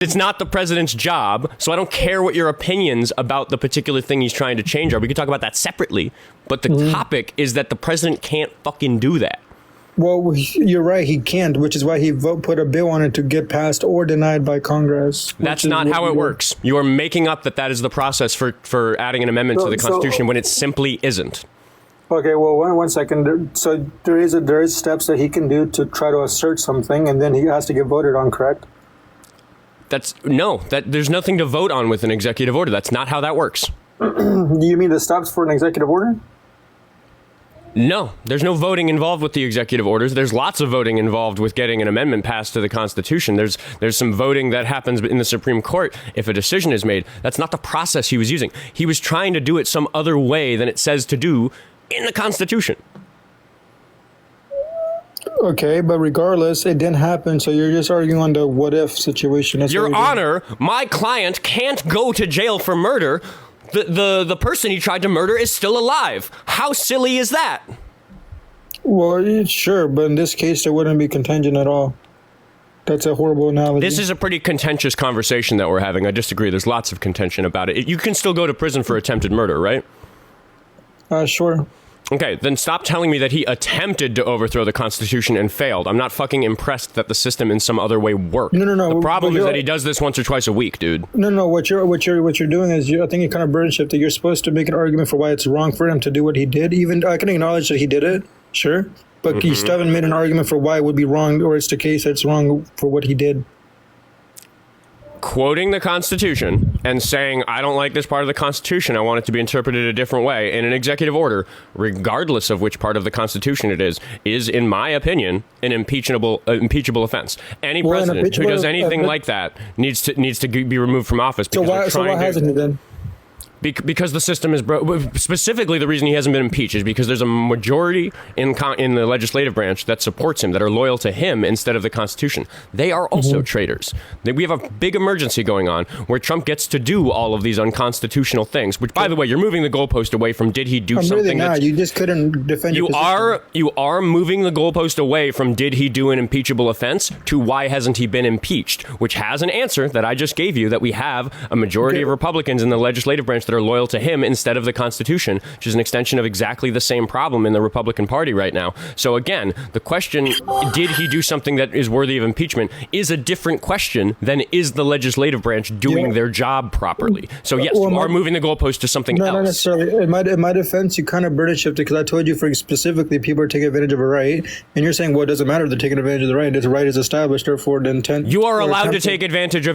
It's not the president's job, so I don't care what your opinions about the particular thing he's trying to change are. We can talk about that separately, but the topic is that the president can't fucking do that. Well, you're right, he can't, which is why he put a bill on it to get passed or denied by Congress. That's not how it works. You are making up that is the process for adding an amendment to the Constitution when it simply isn't. Okay, well, one second. So there is steps that he can do to try to assert something, and then he has to get voted on, correct? There's nothing to vote on with an executive order. That's not how that works. Do you mean the steps for an executive order? No, there's no voting involved with the executive orders. There's lots of voting involved with getting an amendment passed to the Constitution. There's some voting that happens in the Supreme Court if a decision is made. That's not the process he was using. He was trying to do it some other way than it says to do in the Constitution. Okay, but regardless, it didn't happen, so you're just arguing on the what-if situation. Your Honor, my client can't go to jail for murder. The person he tried to murder is still alive. How silly is that? Well, sure, but in this case, there wouldn't be contingent at all. That's a horrible analogy. This is a pretty contentious conversation that we're having. I disagree. There's lots of contention about it. You can still go to prison for attempted murder, right? Sure. Okay, then stop telling me that he attempted to overthrow the Constitution and failed. I'm not fucking impressed that the system in some other way worked. No. The problem is that he does this once or twice a week, dude. No. What you're doing is I think you kind of burden shifted. You're supposed to make an argument for why it's wrong for him to do what he did. Even I can acknowledge that he did it, sure, but you still haven't made an argument for why it would be wrong, or it's the case that it's wrong for what he did. Quoting the Constitution and saying, I don't like this part of the Constitution, I want it to be interpreted a different way in an executive order, regardless of which part of the Constitution it is, in my opinion, an impeachable offense. Any president who does anything like that needs to be removed from office. So why hasn't he then? Because the system is broke. Specifically, the reason he hasn't been impeached is because there's a majority in the legislative branch that supports him, that are loyal to him instead of the Constitution. They are also traitors. We have a big emergency going on where Trump gets to do all of these unconstitutional things, which, by the way, you're moving the goalpost away from did he do something. Really not. You just couldn't defend your position. You are moving the goalpost away from did he do an impeachable offense to why hasn't he been impeached, which has an answer that I just gave you, that we have a majority of Republicans in the legislative branch that are loyal to him instead of the Constitution, which is an extension of exactly the same problem in the Republican Party right now. So again, the question, did he do something that is worthy of impeachment, is a different question than is the legislative branch doing their job properly. So yes, you are moving the goalpost to something else. Not necessarily. In my defense, you kind of burden shifted because I told you specifically people are taking advantage of a right, and you're saying, well, it doesn't matter if they're taking advantage of the right. The right is established, therefore the intent. You are allowed to take advantage of